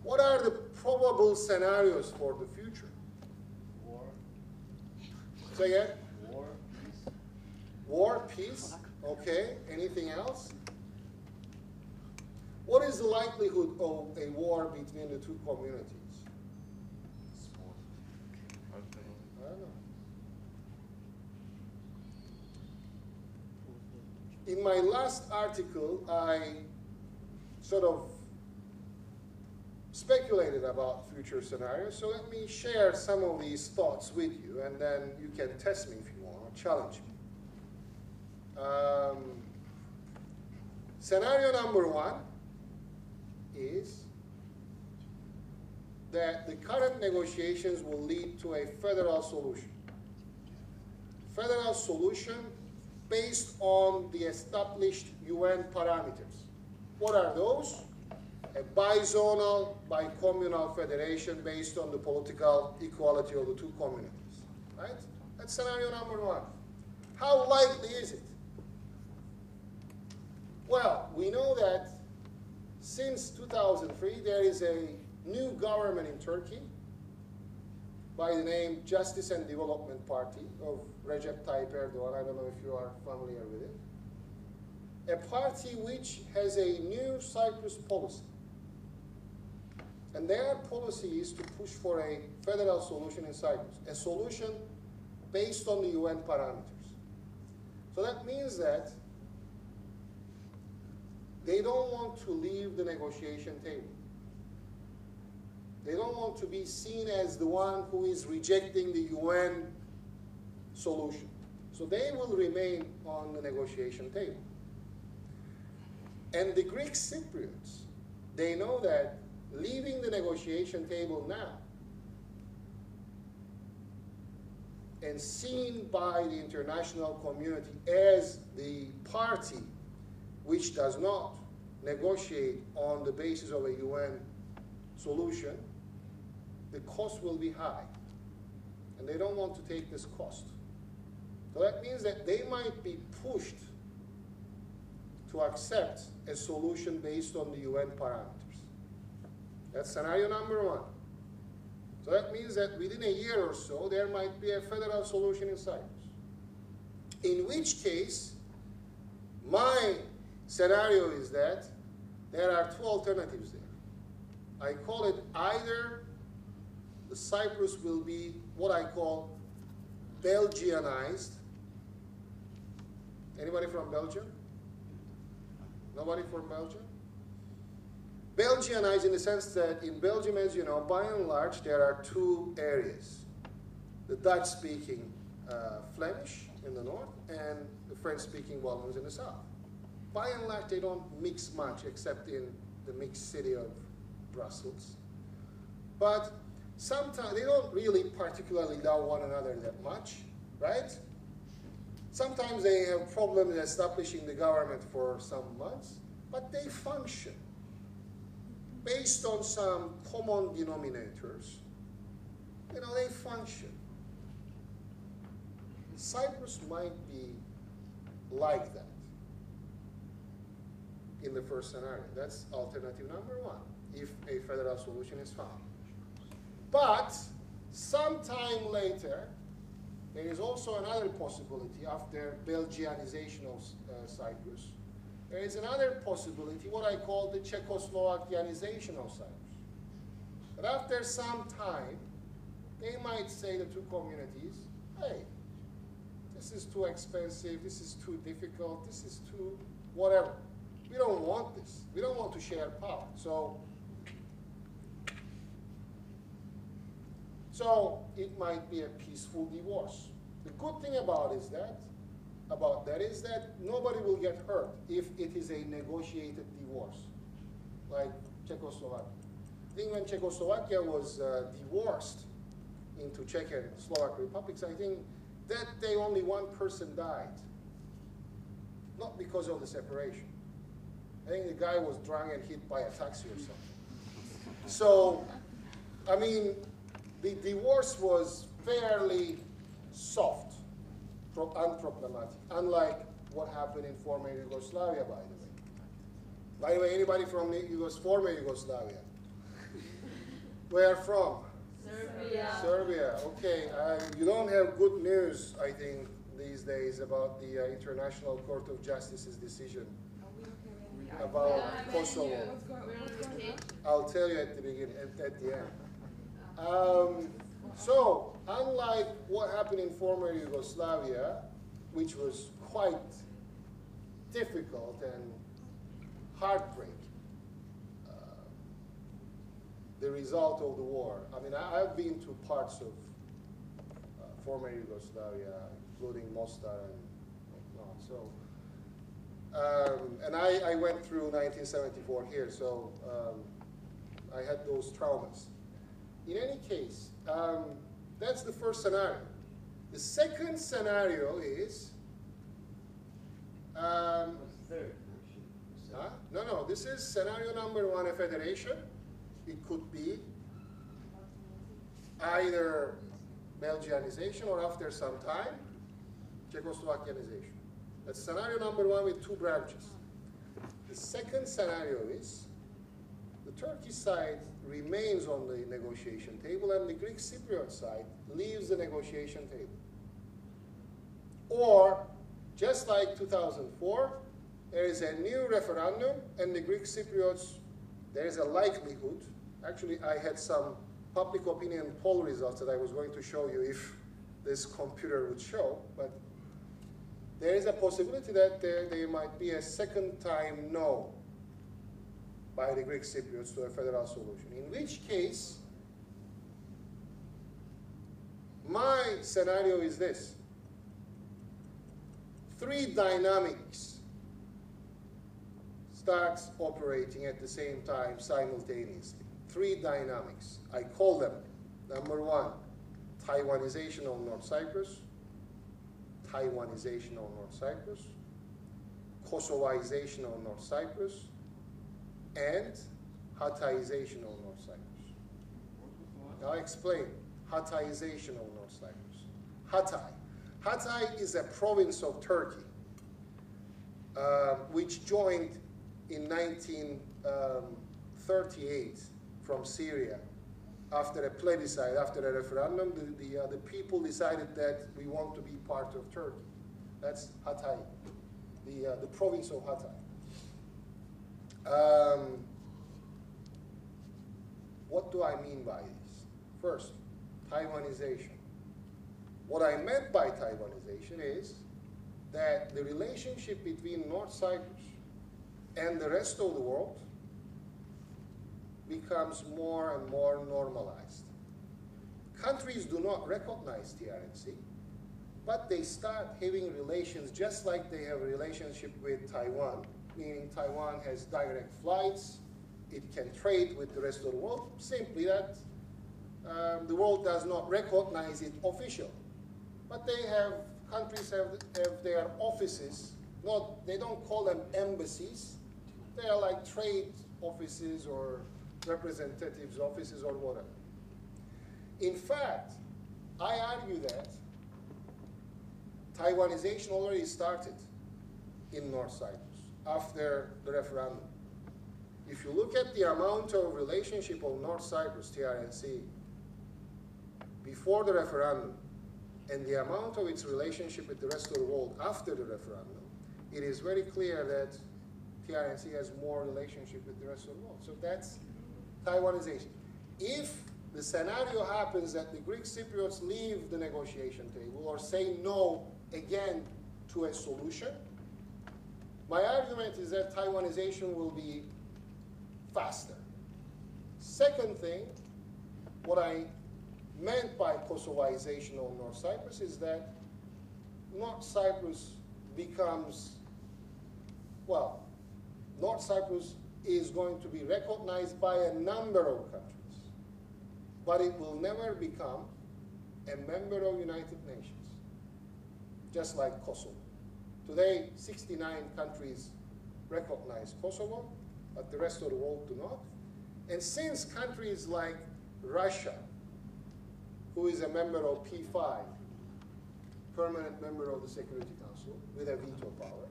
What are the probable scenarios for the future? War. Say again? War, peace. War, peace. Okay. Anything else? What is the likelihood of a war between the two communities? Small. I don't know. In my last article, I sort of speculated about future scenarios, so let me share some of these thoughts with you, and then you can test me if you want, or challenge me. Scenario number one is that the current negotiations will lead to a federal solution. Federal solution based on the established UN parameters. What are those? A bizonal, bicommunal federation based on the political equality of the two communities, right? That's scenario number one. How likely is it? Well, we know that since 2003, there is a new government in Turkey by the name Justice and Development Party of Recep Tayyip Erdogan. I don't know if you are familiar with it. A party which has a new Cyprus policy. And their policy is to push for a federal solution in Cyprus, a solution based on the UN parameters. So that means that they don't want to leave the negotiation table. They don't want to be seen as the one who is rejecting the UN solution. So they will remain on the negotiation table. And the Greek Cypriots, they know that leaving the negotiation table now and seen by the international community as the party which does not negotiate on the basis of a UN solution, the cost will be high. And they don't want to take this cost. So that means that they might be pushed to accept a solution based on the UN parameters. That's scenario number one. So that means that within a year or so, there might be a federal solution in Cyprus. In which case, my scenario is that there are two alternatives there. I call it either the Cyprus will be what I call Belgianized. Anybody from Belgium? Nobody from Belgium? Belgianized in the sense that in Belgium, as you know, by and large, there are two areas. The Dutch-speaking Flemish in the north and the French-speaking Wallons in the south. By and large, they don't mix much except in the mixed city of Brussels. But sometimes they don't really particularly love one another that much, right? Sometimes they have problems establishing the government for some months, but they function based on some common denominators. You know, they function. Cyprus might be like that in the first scenario. That's alternative number one, if a federal solution is found. But sometime later, there is also another possibility after Belgianization of Cyprus. There is another possibility, what I call the Czechoslovakianization of Cyprus. But after some time, they might say, the two communities, hey, this is too expensive, this is too difficult, this is too whatever. We don't want this. We don't want to share power. So it might be a peaceful divorce. The good thing about that is that nobody will get hurt if it is a negotiated divorce, like Czechoslovakia. I think when Czechoslovakia was divorced into Czech and Slovak republics, I think that day only one person died, not because of the separation. I think the guy was drunk and hit by a taxi or something. So, I mean, the divorce was fairly soft, unproblematic, unlike what happened in former Yugoslavia, by the way. By the way, anybody from former Yugoslavia? Where from? Serbia. Serbia. Okay. You don't have good news, I think, these days about the International Court of Justice's decision about Kosovo. I'll tell you at the beginning, at the end. So, unlike what happened in former Yugoslavia, which was quite difficult and heartbreaking, the result of the war. I mean, I've been to parts of former Yugoslavia, including Mostar and whatnot. So, and I went through 1974 here, so I had those traumas. In any case, that's the first scenario. The second scenario is, Third. no, this is scenario number one, a federation. It could be either Belgianization or after some time, Czechoslovakianization. That's scenario number one with two branches. The second scenario is the Turkish side remains on the negotiation table and the Greek Cypriot side leaves the negotiation table. Or, just like 2004, there is a new referendum and the Greek Cypriots, there is a likelihood. Actually, I had some public opinion poll results that I was going to show you if this computer would show, but there is a possibility that there might be a second time no by the Greek Cypriots to a federal solution. In which case, my scenario is this. Three dynamics starts operating at the same time simultaneously. Three dynamics. I call them, number one, Taiwanization of North Cyprus, Taiwanization of North Cyprus, Kosovoization of North Cyprus, and Hatayization of North Cyprus. Now I explain. Hatayization of North Cyprus. Hatay. Hatay is a province of Turkey, which joined in 1938 from Syria. After a plebiscite, after a referendum, the people decided that we want to be part of Turkey. That's Hatay, the province of Hatay. What do I mean by this? First, Taiwanization. What I meant by Taiwanization is that the relationship between North Cyprus and the rest of the world becomes more and more normalized. Countries do not recognize TRNC, but they start having relations just like they have a relationship with Taiwan, meaning Taiwan has direct flights, it can trade with the rest of the world, simply that the world does not recognize it officially. But countries have their offices, they don't call them embassies, they are like trade offices or representatives' offices or whatever. In fact, I argue that Taiwanization already started in North Cyprus after the referendum. If you look at the amount of relationship of North Cyprus, TRNC, before the referendum, and the amount of its relationship with the rest of the world after the referendum, it is very clear that TRNC has more relationship with the rest of the world. So that's Taiwanization. If the scenario happens that the Greek Cypriots leave the negotiation table or say no again to a solution, my argument is that Taiwanization will be faster. Second thing, what I meant by Kosovoization of North Cyprus is that North Cyprus becomes, well, North Cyprus is going to be recognized by a number of countries, but it will never become a member of United Nations, just like Kosovo. Today, 69 countries recognize Kosovo, but the rest of the world do not. And since countries like Russia, who is a member of P5, permanent member of the Security Council with a veto power,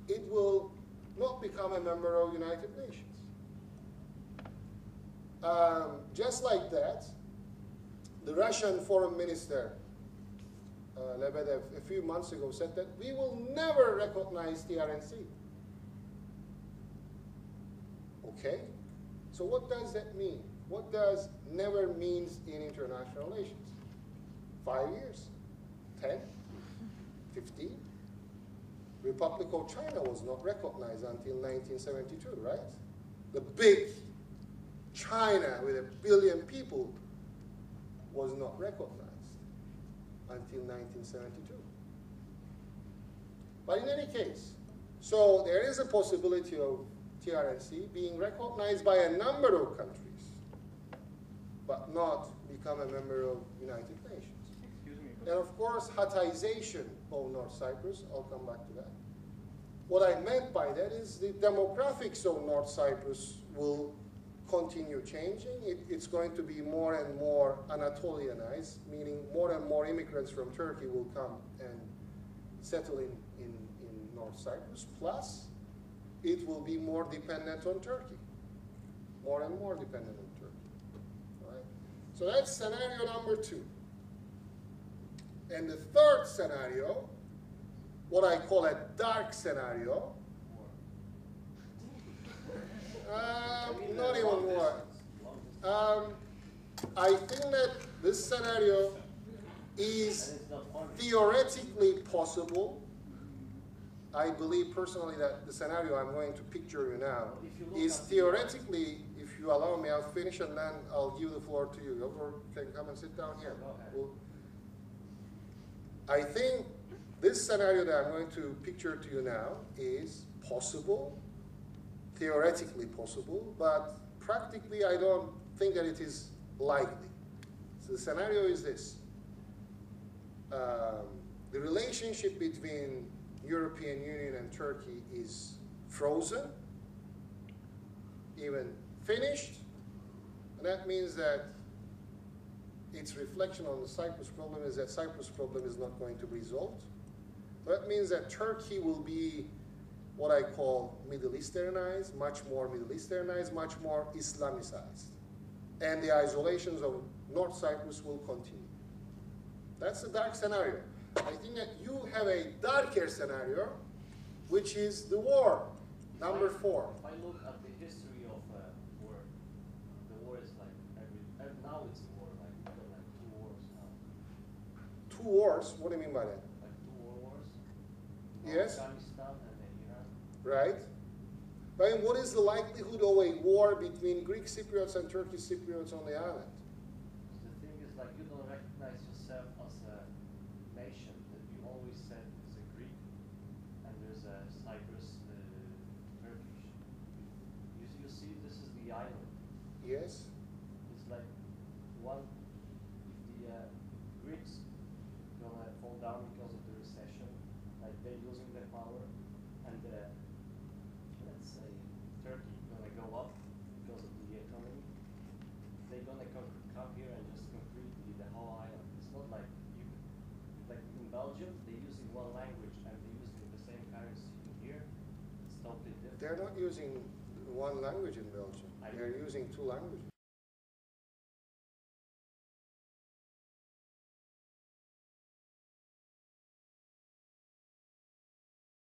it will not become a member of United Nations. Just like that, the Russian foreign minister, Lebedev, a few months ago said that we will never recognize TRNC. Okay, so what does that mean? What does never means in international relations? 5 years? 10? 15? Republic of China was not recognized until 1972, right? The big China with 1 billion people was not recognized until 1972. But in any case, so there is a possibility of TRNC being recognized by a number of countries, but not become a member of United Nations. Excuse me. And of course, Hatayization of North Cyprus, I'll come back to that. What I meant by that is the demographics of North Cyprus will continue changing. It's going to be more and more Anatolianized, meaning more and more immigrants from Turkey will come and settle in North Cyprus. Plus, it will be more dependent on Turkey, more and more dependent on Turkey. All right? So that's scenario number 2. And the third scenario, what I call a dark scenario, not even war. I think that this scenario is theoretically possible. I believe personally that the scenario I'm going to picture you now is theoretically, if you allow me, I'll finish and then I'll give the floor to you. Or you can come and sit down here. I think this scenario that I'm going to picture to you now is possible, theoretically possible, but practically I don't think that it is likely. So the scenario is this. The relationship between European Union and Turkey is frozen, even finished, and that means that its reflection on the Cyprus problem is that Cyprus problem is not going to be resolved. That means that Turkey will be what I call Middle Easternized, much more Middle Easternized, much more Islamicized. And the isolations of North Cyprus will continue. That's the dark scenario. I think that you have a darker scenario, which is the war, number 4. If I look at the history of war, the war is like now it's a war, like 2 wars now. 2 wars? What do you mean by that? Like 2 wars. Yes. Afghanistan and then Iran. Right? But what is the likelihood of a war between Greek Cypriots and Turkish Cypriots on the island? The thing is, like, you don't recognize yourself as a nation. That you always said is a Greek, and there's a Cyprus, Turkish. You see, this is the island. Yes. It's like one. If the Greeks gonna fall down because of the recession, like they're losing their power, and let's say Turkey gonna go up because of the economy, they're gonna come here and just complete the whole island. It's not like like in Belgium, they're using one language and they're using the same currency. In here, it's totally different. They're not using one language in Belgium. They're using 2 languages.